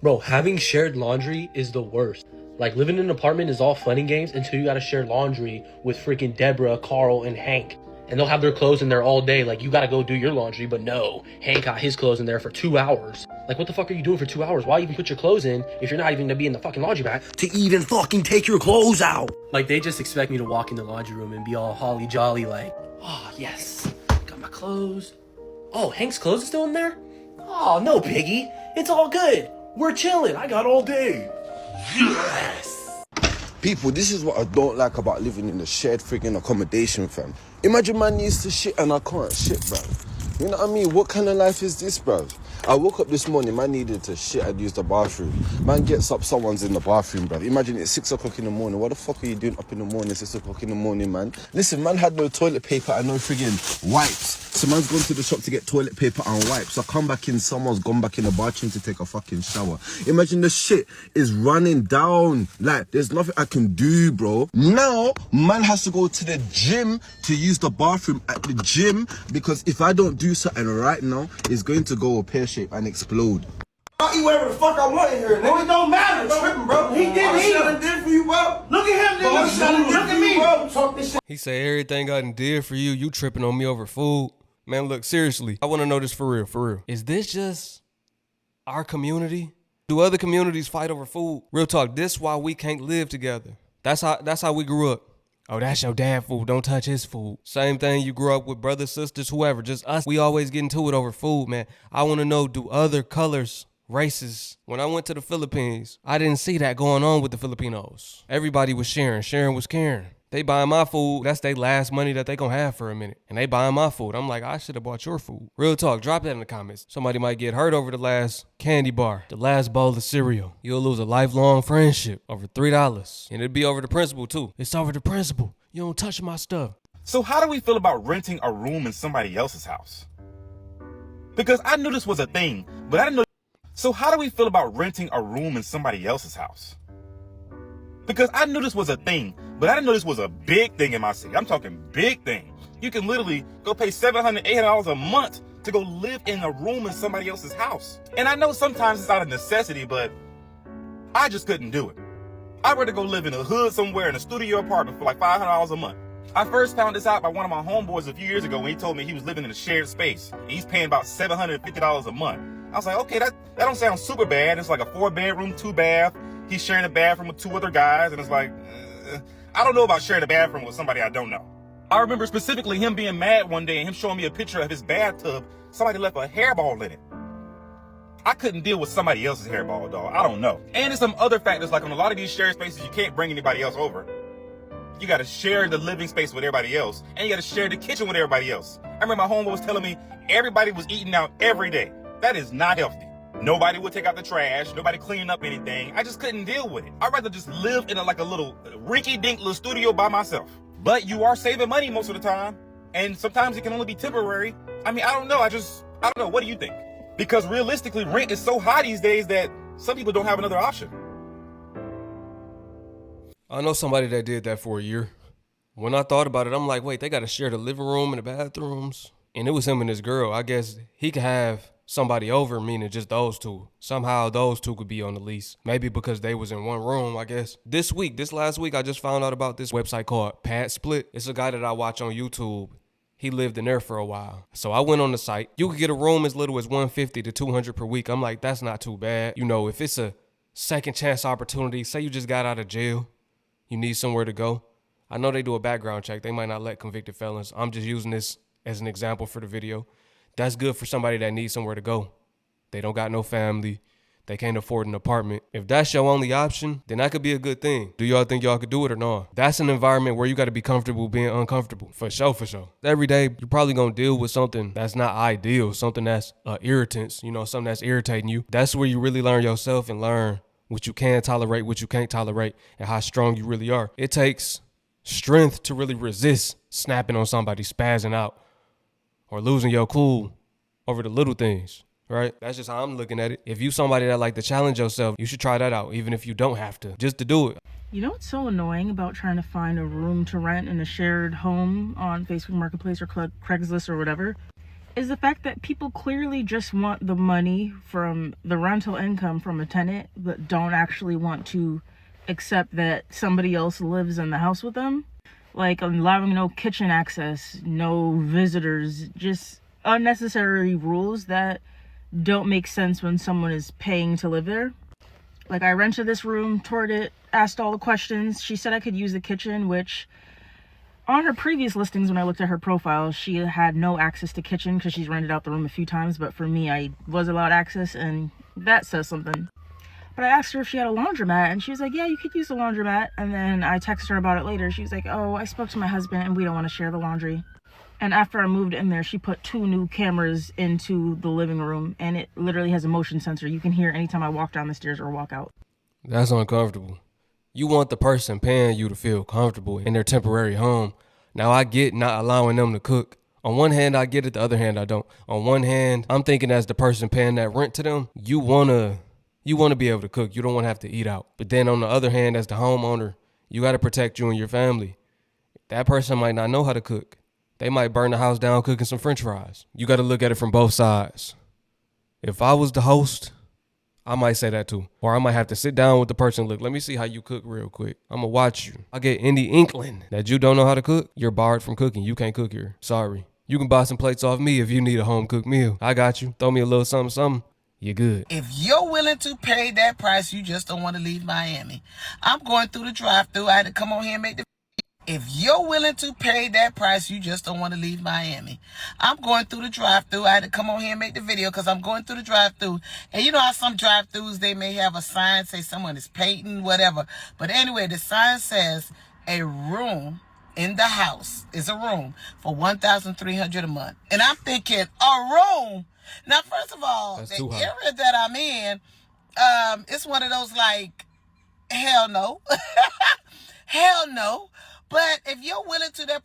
Bro, having shared laundry is the worst. Like, living in an apartment is all fun and games until you gotta share laundry with freaking Deborah, Carl, and Hank. And they'll have their clothes in there all day. Like, you gotta go do your laundry, but no. Hank got his clothes in there for 2 hours. Like, what the fuck are you doing for 2 hours? Why even put your clothes in if you're not even gonna be in the fucking laundry bag to even fucking take your clothes out? Like, they just expect me to walk in the laundry room and be all holly jolly like, oh, yes, got my clothes. Oh, Hank's clothes are still in there? Oh, no, Piggy. It's all good. We're chilling. I got all day. Yes. People, this is what I don't like about living in a shared friggin' accommodation, fam. Imagine man needs to shit and I can't shit, bruv. You know what I mean? What kind of life is this, bruv? I woke up this morning, man needed to shit and use the bathroom. Man gets up, someone's in the bathroom, bruv. Imagine it's 6 o'clock in the morning. What the fuck are you doing up in the morning, 6 o'clock in the morning, man? Listen, man had no toilet paper and no friggin' wipes. So man's gone to the shop to get toilet paper and wipes. I come back in, someone's gone back in the bathroom to take a fucking shower. Imagine the shit is running down. Like, there's nothing I can do, bro. Now, man has to go to the gym to use the bathroom at the gym because if I don't do something right now, it's going to go pear-shaped and explode. I'll eat whatever the fuck I want in here, bro. It don't matter, bro. Tripping, bro. He didn't eat it. Did for you, bro. Look at him, nigga. Look at me, bro. Talk this shit. He say everything I done did for you. You tripping on me over food. Man, look, seriously, I want to know this for real, for real. Is this just our community? Do other communities fight over food? Real talk, this why we can't live together. That's how we grew up. Oh, that's your dad food. Don't touch his food. Same thing, you grew up with brothers, sisters, whoever. Just us. We always get into it over food, man. I want to know, do other colors, races? When I went to the Philippines, I didn't see that going on with the Filipinos. Everybody was sharing. Sharing was caring. They buying my food. That's their last money that they gonna have for a minute. And they buying my food. I'm like, I should have bought your food. Real talk, drop that in the comments. Somebody might get hurt over the last candy bar, the last bowl of cereal. You'll lose a lifelong friendship over $3. And it'd be over the principle too. It's over the principle. You don't touch my stuff. So how do we feel about renting a room in somebody else's house? Because I knew this was a thing, but I didn't know. So how do we feel about renting a room in somebody else's house? Because I knew this was a thing, but I didn't know this was a big thing in my city. I'm talking big thing. You can literally go pay $700, $800 a month to go live in a room in somebody else's house. And I know sometimes it's out of necessity, but I just couldn't do it. I'd rather go live in a hood somewhere in a studio apartment for like $500 a month. I first found this out by one of my homeboys a few years ago when he told me he was living in a shared space. He's paying about $750 a month. I was like, okay, that don't sound super bad. It's like a 4-bedroom, 2-bath. He's sharing a bathroom with 2 other guys, and it's like, I don't know about sharing a bathroom with somebody I don't know. I remember specifically him being mad one day and him showing me a picture of his bathtub. Somebody left a hairball in it. I couldn't deal with somebody else's hairball, dog. I don't know. And there's some other factors, like on a lot of these shared spaces, you can't bring anybody else over. You gotta share the living space with everybody else, and you gotta share the kitchen with everybody else. I remember my homeboy was telling me everybody was eating out every day. That is not healthy. Nobody would take out the trash. Nobody cleaning up anything. I just couldn't deal with it. I'd rather just live in a little rinky-dink little studio by myself. But you are saving money most of the time. And sometimes it can only be temporary. I mean, I don't know. I don't know. What do you think? Because realistically, rent is so high these days that some people don't have another option. I know somebody that did that for a year. When I thought about it, I'm like, wait, they got to share the living room and the bathrooms. And it was him and his girl. I guess he could have somebody over, meaning just those two. Somehow those two could be on the lease. Maybe because they was in one room, I guess. This last week, I just found out about this website called Pad Split. It's a guy that I watch on YouTube. He lived in there for a while. So I went on the site. You could get a room as little as $150 to $200 per week. I'm like, that's not too bad. You know, if it's a second chance opportunity, say you just got out of jail, you need somewhere to go. I know they do a background check. They might not let convicted felons. I'm just using this as an example for the video. That's good for somebody that needs somewhere to go. They don't got no family. They can't afford an apartment. If that's your only option, then that could be a good thing. Do y'all think y'all could do it or not? That's an environment where you got to be comfortable being uncomfortable. For sure, for sure. Every day, you're probably going to deal with something that's not ideal, something that's irritants, you know, something that's irritating you. That's where you really learn yourself and learn what you can tolerate, what you can't tolerate, and how strong you really are. It takes strength to really resist snapping on somebody, spazzing out, or losing your cool over the little things, right? That's just how I'm looking at it. If you somebody that like to challenge yourself, you should try that out, even if you don't have to, just to do it. You know what's so annoying about trying to find a room to rent in a shared home on Facebook Marketplace or Craigslist or whatever? is the fact that people clearly just want the money from the rental income from a tenant, but don't actually want to accept that somebody else lives in the house with them. Like allowing no kitchen access, no visitors, just unnecessary rules that don't make sense when someone is paying to live there. Like, I rented this room, toured it, asked all the questions. She said I could use the kitchen, which on her previous listings, when I looked at her profile, she had no access to kitchen because she's rented out the room a few times. But for me, I was allowed access, and that says something. But I asked her if she had a laundromat, and she was like, yeah, you could use the laundromat. And then I texted her about it later. She was like, oh, I spoke to my husband, and we don't want to share the laundry. And after I moved in there, she put 2 new cameras into the living room, and it literally has a motion sensor. You can hear anytime I walk down the stairs or walk out. That's uncomfortable. You want the person paying you to feel comfortable in their temporary home. Now, I get not allowing them to cook. On one hand, I get it. The other hand, I don't. On one hand, I'm thinking as the person paying that rent to them, you want to be able to cook. You don't want to have to eat out. But then on the other hand, as the homeowner, you got to protect you and your family. That person might not know how to cook. They might burn the house down cooking some french fries. You got to look at it from both sides. If I was the host, I might say that too. Or I might have to sit down with the person. Look, let me see how you cook real quick. I'm going to watch you. I get any inkling that you don't know how to cook, you're barred from cooking. You can't cook here. Sorry. You can buy some plates off me if you need a home cooked meal. I got you. Throw me a little something. You're good. If you're willing to pay that price, you just don't want to leave Miami. I'm going through the drive-thru. I had to come on here and make the... If you're willing to pay that price, you just don't want to leave Miami. I'm going through the drive-thru. I had to come on here and make the video because I'm going through the drive-thru. And you know how some drive-thrus, they may have a sign, say someone is painting, whatever. But anyway, the sign says a room in the house is a room for $1,300 a month. And I'm thinking, a room? Now, first of all, That's the too high. area that I'm in, it's one of those like, hell no. Hell no. But if you're willing to pay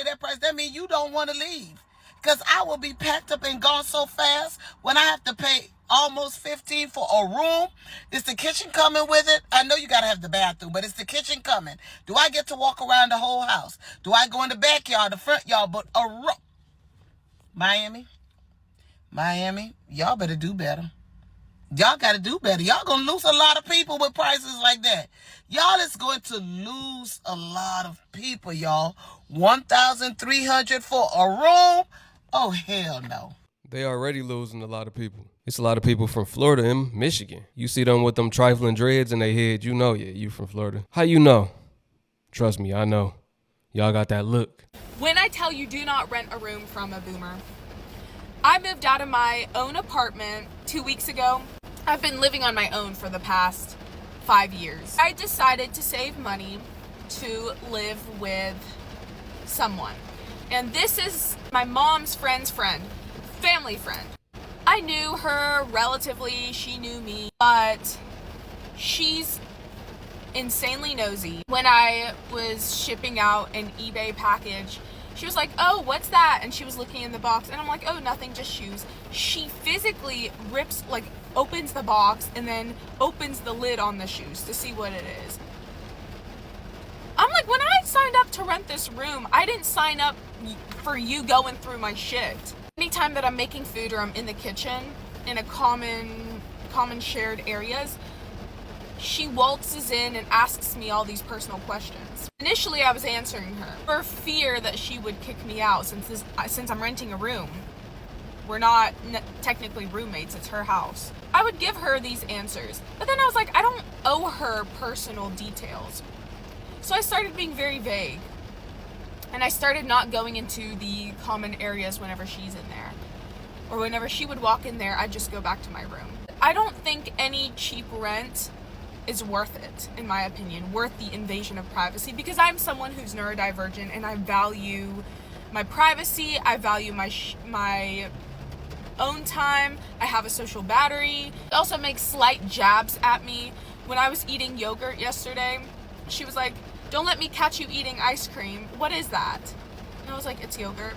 that price, that means you don't want to leave. Because I will be packed up and gone so fast when I have to pay almost $15 for a room. Is the kitchen coming with it? I know you got to have the bathroom, but is the kitchen coming? Do I get to walk around the whole house? Do I go in the backyard, the front yard? But a room. Miami, y'all better do better. Y'all got to do better. Y'all going to lose a lot of people with prices like that. Y'all is going to lose a lot of people, y'all. $1,300 for a room? Oh, hell no. They already losing a lot of people. It's a lot of people from Florida and Michigan. You see them with them trifling dreads in their head, you know, yeah, you from Florida. How you know? Trust me, I know. Y'all got that look. When I tell you do not rent a room from a boomer, I moved out of my own apartment 2 weeks ago. I've been living on my own for the past 5 years. I decided to save money to live with someone. And this is my mom's friend's friend, family friend. I knew her relatively, she knew me, but she's insanely nosy. When I was shipping out an eBay package, she was like, oh, what's that? And she was looking in the box, and I'm like, oh, nothing, just shoes. She physically opens the box and then opens the lid on the shoes to see what it is. I'm like, when I signed up to rent this room, I didn't sign up for you going through my shit. Anytime that I'm making food or I'm in the kitchen in a common shared areas, she waltzes in and asks me all these personal questions. Initially, I was answering her for fear that she would kick me out since I'm renting a room. We're not technically roommates, it's her house. I would give her these answers, but then I was like, I don't owe her personal details. So I started being very vague. And I started not going into the common areas whenever she's in there. Or whenever she would walk in there, I'd just go back to my room. I don't think any cheap rent is worth it, in my opinion, worth the invasion of privacy, because I'm someone who's neurodivergent and I value my privacy, I value my own time, I have a social battery. It also makes slight jabs at me. When I was eating yogurt yesterday, she was like, don't let me catch you eating ice cream. What is that? And I was like, it's yogurt.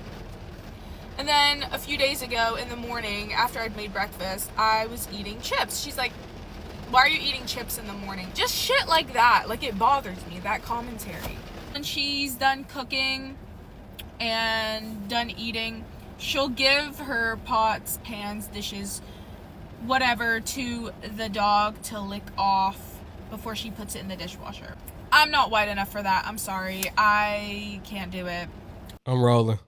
And then a few days ago in the morning, after I'd made breakfast, I was eating chips. She's like, why are you eating chips in the morning? Just shit like that. Like, it bothers me, that commentary. When she's done cooking and done eating, She'll give her pots, pans, dishes, whatever to the dog to lick off before she puts it in the dishwasher. I'm not white enough for that. I'm sorry. I can't do it. I'm rolling.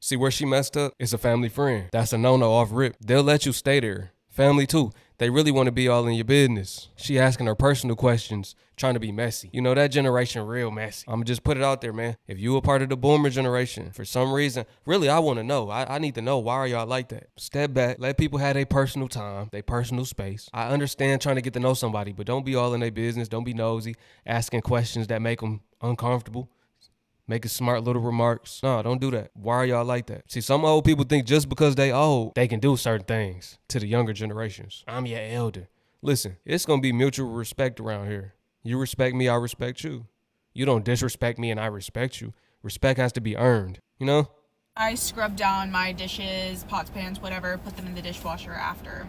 See where she messed up? It's a family friend. That's a no-no off rip. They'll let you stay there. Family too. They really want to be all in your business. She asking her personal questions, trying to be messy. You know, that generation real messy. I'ma just put it out there, man. If you a part of the boomer generation, for some reason, really, I want to know. I need to know, why are y'all like that? Step back. Let people have their personal time, their personal space. I understand trying to get to know somebody, but don't be all in their business. Don't be nosy, asking questions that make them uncomfortable. Making smart little remarks. No, don't do that. Why are y'all like that? See, some old people think just because they old, they can do certain things to the younger generations. I'm your elder. Listen, it's going to be mutual respect around here. You respect me, I respect you. You don't disrespect me and I respect you. Respect has to be earned, you know? I scrub down my dishes, pots, pans, whatever, put them in the dishwasher after.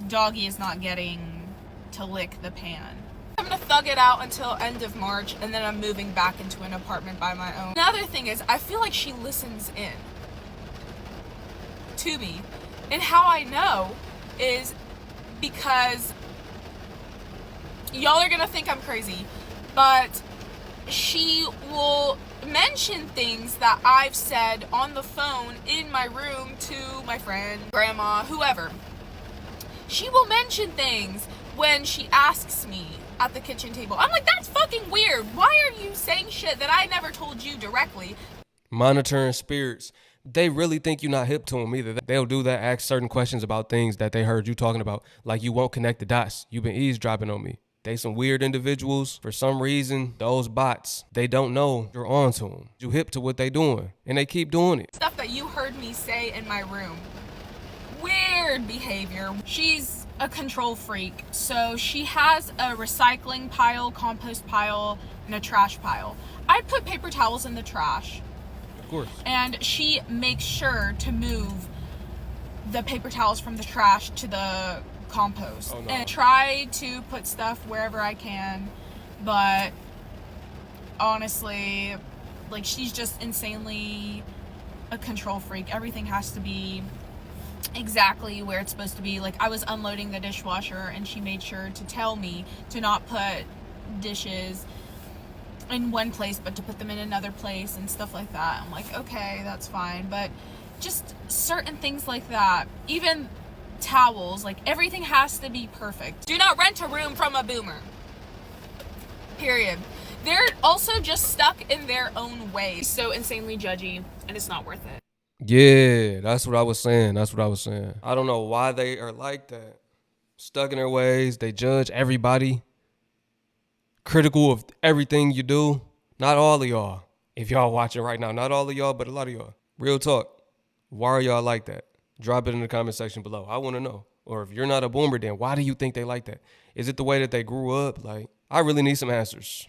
Doggy is not getting to lick the pan. I'm gonna thug it out until end of March, and then I'm moving back into an apartment by my own. Another thing is, I feel like she listens in to me. And how I know is because y'all are gonna think I'm crazy, but she will mention things that I've said on the phone in my room to my friend, grandma, whoever. She will mention things when she asks me at the kitchen table. I'm like, that's fucking weird. Why are you saying shit that I never told you directly? Monitoring spirits. They really think you're not hip to them either. They'll do that, ask certain questions about things that they heard you talking about. Like you won't connect the dots. You've been eavesdropping on me. They some weird individuals. For some reason, those bots, they don't know you're on to them. You hip to what they doing, and they keep doing it. Stuff that you heard me say in my room. Weird behavior. She's a control freak, so she has a recycling pile, compost pile, and a trash pile. I put paper towels in the trash. Of course. And she makes sure to move the paper towels from the trash to the compost. Oh, no. And try to put stuff wherever I can, but honestly, like, she's just insanely a control freak. Everything has to be exactly where it's supposed to be. Like, I was unloading the dishwasher and she made sure to tell me to not put dishes in one place but to put them in another place and stuff like that. I'm like, okay, that's fine. But just certain things like that, even towels, like, everything has to be perfect. Do not rent a room from a boomer, period. They're also just stuck in their own way, so insanely judgy, and it's not worth it. Yeah, that's what I was saying. I don't know why they are like that. Stuck in their ways. They judge everybody. Critical of everything you do. Not all of y'all. If y'all watching right now, not all of y'all, but a lot of y'all. Real talk. Why are y'all like that? Drop it in the comment section below. I want to know. Or if you're not a boomer, then why do you think they like that? Is it the way that they grew up? Like, I really need some answers.